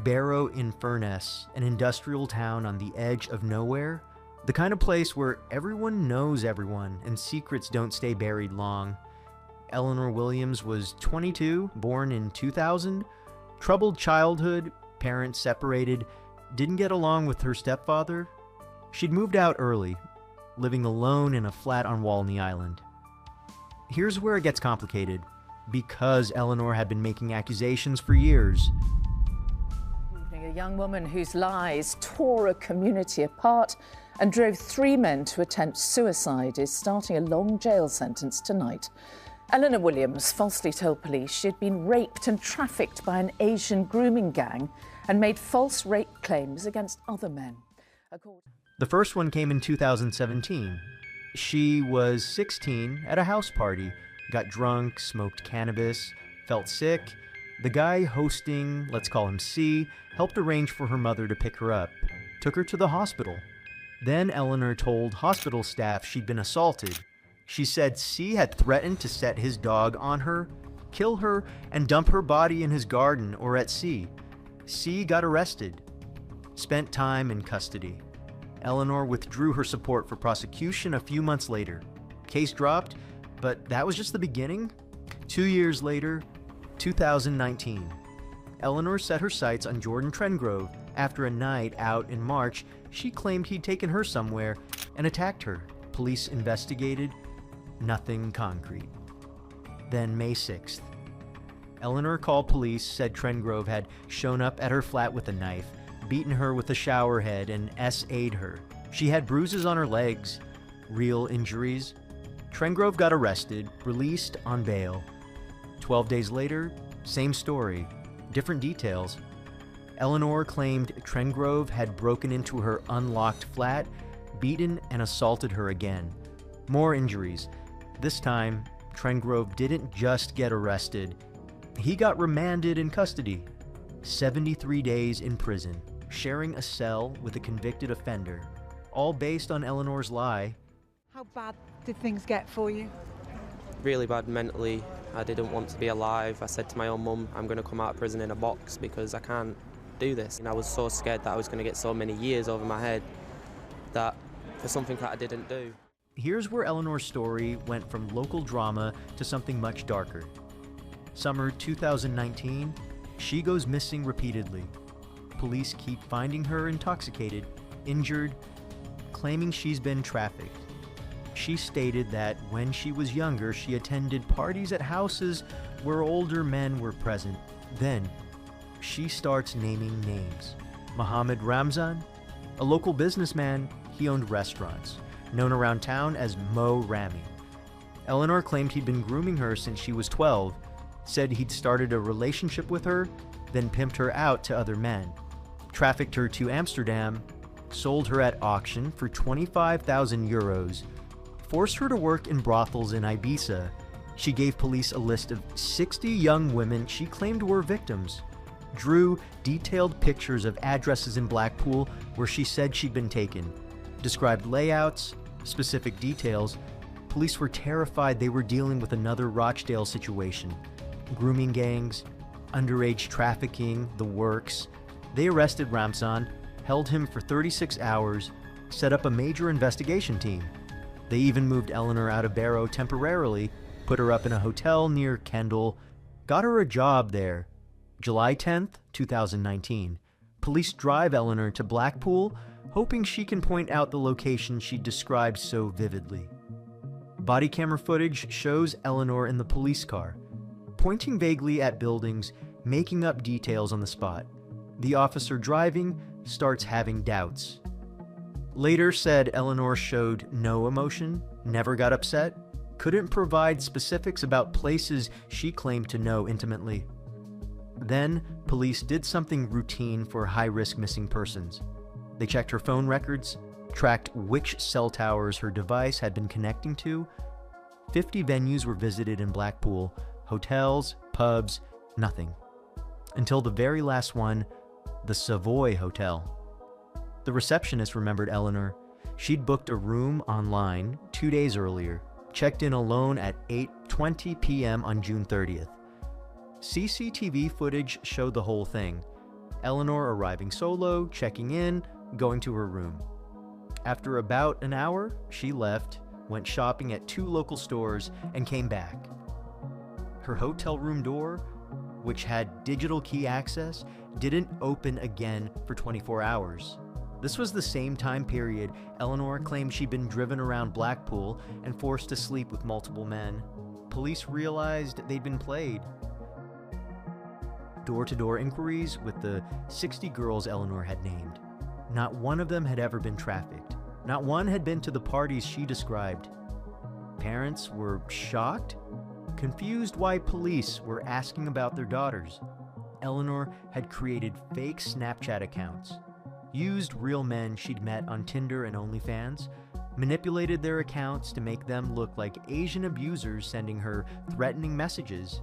Barrow in Furness, an industrial town on the edge of nowhere, the kind of place where everyone knows everyone and secrets don't stay buried long. Eleanor Williams was 22, born in 2000, troubled childhood, parents separated, didn't get along with her stepfather. She'd moved out early, living alone in a flat on Walney Island. Here's where it gets complicated, because Eleanor had been making accusations for years. A young woman whose lies tore a community apart and drove 3 men to attempt suicide is starting a long jail sentence tonight. Eleanor Williams falsely told police she had been raped and trafficked by an Asian grooming gang and made false rape claims against other men. The first one came in 2017. She was 16 at a house party, got drunk, smoked cannabis, felt sick. The guy hosting, let's call him C, helped arrange for her mother to pick her up, took her to the hospital. Then Eleanor told hospital staff she'd been assaulted. She said C had threatened to set his dog on her, kill her, and dump her body in his garden or at sea. C got arrested, spent time in custody. Eleanor withdrew her support for prosecution a few months later. Case dropped, but that was just the beginning. 2 years later, 2019, Eleanor set her sights on Jordan Trengrove. After a night out in March, she claimed he'd taken her somewhere and attacked her. Police investigated. Nothing concrete. Then May 6th. Eleanor called police, said Trengrove had shown up at her flat with a knife, beaten her with a shower head, and SA'd her. She had bruises on her legs, real injuries. Trengrove got arrested, released on bail. 12 days later, same story, different details. Eleanor claimed Trengrove had broken into her unlocked flat, beaten and assaulted her again. More injuries. This time, Trengrove didn't just get arrested. He got remanded in custody. 73 days in prison, sharing a cell with a convicted offender, all based on Eleanor's lie. How bad did things get for you? Really bad mentally. I didn't want to be alive. I said to my own mum, I'm going to come out of prison in a box because I can't do this. And I was so scared that I was going to get so many years over my head that for something that I didn't do. Here's where Eleanor's story went from local drama to something much darker. Summer 2019, she goes missing repeatedly. Police keep finding her intoxicated, injured, claiming she's been trafficked. She stated that when she was younger, she attended parties at houses where older men were present. Then, she starts naming names. Mohammed Ramzan, a local businessman, he owned restaurants, known around town as Mo Rami. Eleanor claimed he'd been grooming her since she was 12, said he'd started a relationship with her, then pimped her out to other men, trafficked her to Amsterdam, sold her at auction for 25,000 euros, forced her to work in brothels in Ibiza. She gave police a list of 60 young women she claimed were victims, drew detailed pictures of addresses in Blackpool where she said she'd been taken, described layouts, specific details. Police were terrified they were dealing with another Rochdale situation. Grooming gangs, underage trafficking, the works. They arrested Ramzan, held him for 36 hours, set up a major investigation team. They even moved Eleanor out of Barrow temporarily, put her up in a hotel near Kendal, got her a job there. July 10th, 2019. Police drive Eleanor to Blackpool, hoping she can point out the location she described so vividly. Body camera footage shows Eleanor in the police car, pointing vaguely at buildings, making up details on the spot. The officer driving starts having doubts. Later said Eleanor showed no emotion, never got upset, couldn't provide specifics about places she claimed to know intimately. Then, police did something routine for high-risk missing persons. They checked her phone records, tracked which cell towers her device had been connecting to. 50 venues were visited in Blackpool, hotels, pubs, nothing. Until the very last one, the Savoy Hotel. The receptionist remembered Eleanor. She'd booked a room online 2 days earlier, checked in alone at 8:20 p.m. on June 30th. CCTV footage showed the whole thing. Eleanor arriving solo, checking in, going to her room. After about an hour, she left, went shopping at 2 local stores, and came back. Her hotel room door, which had digital key access, didn't open again for 24 hours. This was the same time period Eleanor claimed she'd been driven around Blackpool and forced to sleep with multiple men. Police realized they'd been played. Door-to-door inquiries with the 60 girls Eleanor had named. Not one of them had ever been trafficked. Not one had been to the parties she described. Parents were shocked, confused why police were asking about their daughters. Eleanor had created fake Snapchat accounts, used real men she'd met on Tinder and OnlyFans, manipulated their accounts to make them look like Asian abusers sending her threatening messages.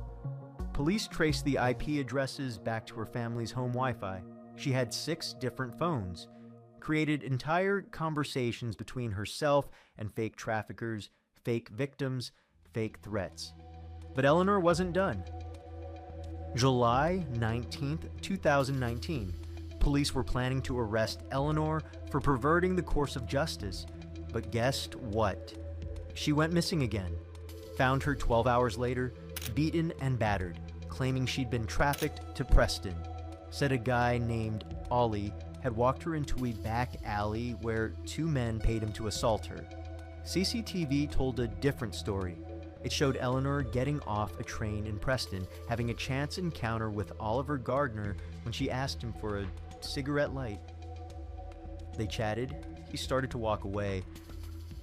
Police traced the IP addresses back to her family's home Wi-Fi. She had 6 different phones, created entire conversations between herself and fake traffickers, fake victims, fake threats. But Eleanor wasn't done. July 19th, 2019, police were planning to arrest Eleanor for perverting the course of justice. But guess what? She went missing again. Found her 12 hours later, beaten and battered, claiming she'd been trafficked to Preston. Said a guy named Ollie had walked her into a back alley where 2 men paid him to assault her. CCTV told a different story. It showed Eleanor getting off a train in Preston, having a chance encounter with Oliver Gardner when she asked him for a cigarette light. They chatted. He started to walk away.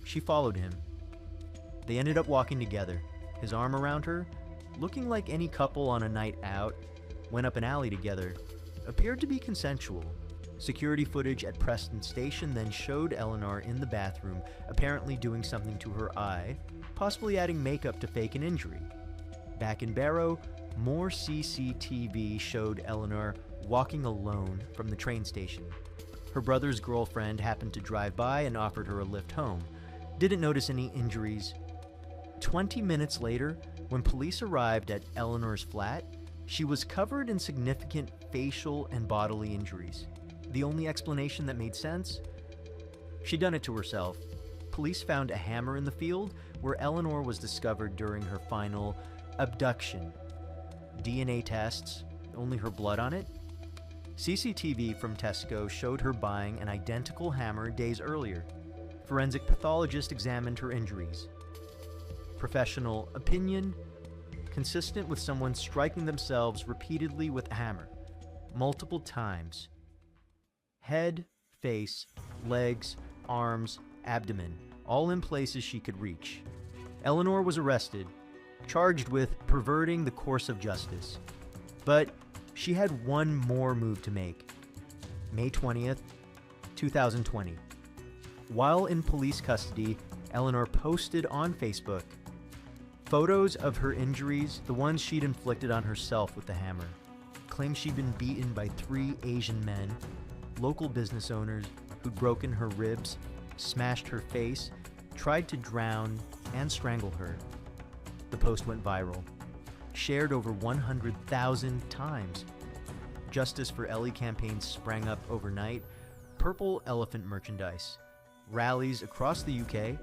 She followed him. They ended up walking together, his arm around her, looking like any couple on a night out, went up an alley together, appeared to be consensual. Security footage at Preston Station then showed Eleanor in the bathroom, apparently doing something to her eye, possibly adding makeup to fake an injury. Back in Barrow, more CCTV showed Eleanor walking alone from the train station. Her brother's girlfriend happened to drive by and offered her a lift home. Didn't notice any injuries. 20 minutes later, when police arrived at Eleanor's flat, she was covered in significant facial and bodily injuries. The only explanation that made sense? She'd done it to herself. Police found a hammer in the field where Eleanor was discovered during her final abduction. DNA tests, only her blood on it. CCTV from Tesco showed her buying an identical hammer days earlier. Forensic pathologist examined her injuries. Professional opinion, consistent with someone striking themselves repeatedly with a hammer, multiple times. Head, face, legs, arms, abdomen, all in places she could reach. Eleanor was arrested, charged with perverting the course of justice. But she had one more move to make. May 20th, 2020. While in police custody, Eleanor posted on Facebook photos of her injuries, the ones she'd inflicted on herself with the hammer. Claimed she'd been beaten by 3 Asian men, local business owners who'd broken her ribs, smashed her face, tried to drown and strangle her. The post went viral, shared over 100,000 times. Justice for Ellie campaigns sprang up overnight, purple elephant merchandise, rallies across the UK,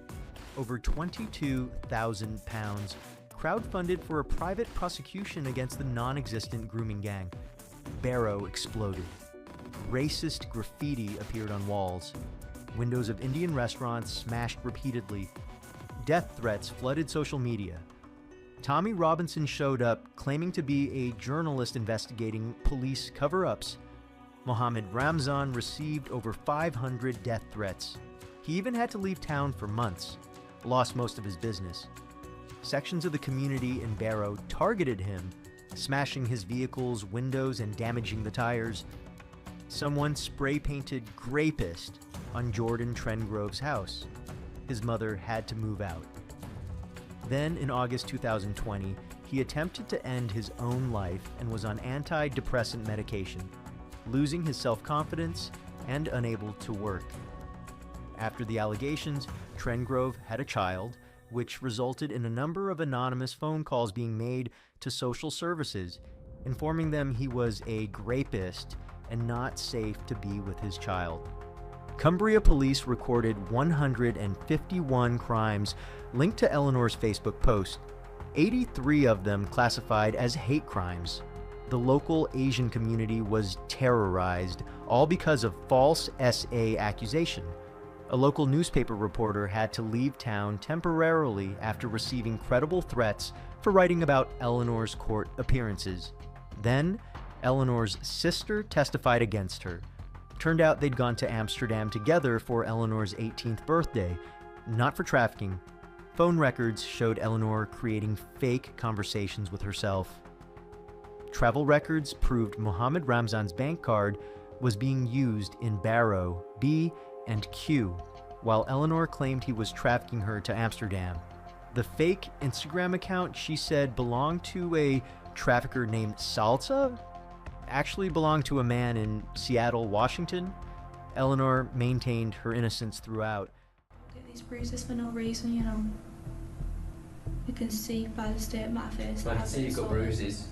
over £22,000 crowdfunded for a private prosecution against the non-existent grooming gang. Barrow exploded. Racist graffiti appeared on walls. Windows of Indian restaurants smashed repeatedly. Death threats flooded social media. Tommy Robinson showed up claiming to be a journalist investigating police cover-ups. Mohammed Ramzan received over 500 death threats. He even had to leave town for months, lost most of his business. Sections of the community in Barrow targeted him, smashing his vehicle's windows and damaging the tires. Someone spray-painted "Grapist" on Jordan Trengrove's house. His mother had to move out. Then, in August 2020, he attempted to end his own life and was on antidepressant medication, losing his self-confidence and unable to work. After the allegations, Trengrove had a child, which resulted in a number of anonymous phone calls being made to social services, informing them he was a grapist and not safe to be with his child. Cumbria police recorded 151 crimes linked to Eleanor's Facebook post, 83 of them classified as hate crimes. The local Asian community was terrorized, all because of false SA accusation. A local newspaper reporter had to leave town temporarily after receiving credible threats for writing about Eleanor's court appearances. Then, Eleanor's sister testified against her. Turned out they'd gone to Amsterdam together for Eleanor's 18th birthday, not for trafficking. Phone records showed Eleanor creating fake conversations with herself. Travel records proved Mohammed Ramzan's bank card was being used in Barrow, B, and Q, while Eleanor claimed he was trafficking her to Amsterdam. The fake Instagram account she said belonged to a trafficker named Salsa actually belonged to a man in Seattle, Washington. Eleanor maintained her innocence throughout. Get these bruises for no reason, you know. You can see by the state of my face. I can see you've got bruises.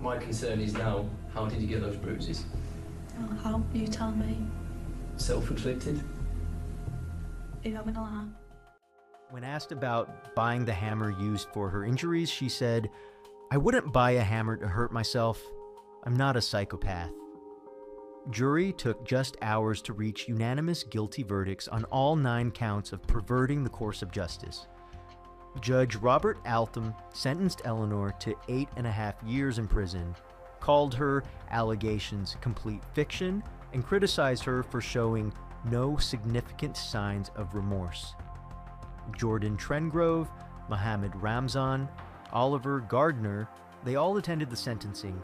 My concern is now, how did you get those bruises? Oh, how? You tell me. Self-inflicted? You're not gonna lie. When asked about buying the hammer used for her injuries, she said, "I wouldn't buy a hammer to hurt myself. I'm not a psychopath." Jury took just hours to reach unanimous guilty verdicts on all 9 counts of perverting the course of justice. Judge Robert Altham sentenced Eleanor to 8.5 years in prison, called her allegations complete fiction, and criticized her for showing no significant signs of remorse. Jordan Trengrove, Mohammed Ramzan, Oliver Gardner, they all attended the sentencing.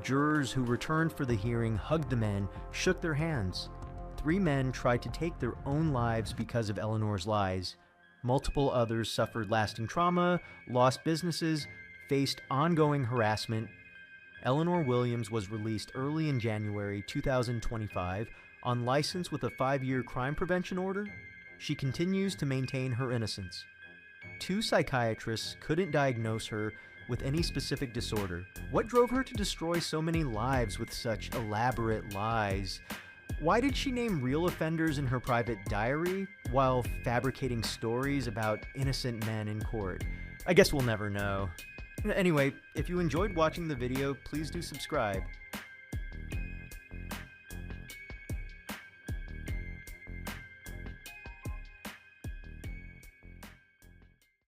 Jurors who returned for the hearing hugged the men, shook their hands. 3 men tried to take their own lives because of Eleanor's lies. Multiple others suffered lasting trauma, lost businesses, faced ongoing harassment. Eleanor Williams was released early in January 2025 on license with a 5-year crime prevention order. She continues to maintain her innocence. 2 psychiatrists couldn't diagnose her with any specific disorder. What drove her to destroy so many lives with such elaborate lies? Why did she name real offenders in her private diary while fabricating stories about innocent men in court? I guess we'll never know. Anyway, if you enjoyed watching the video, please do subscribe.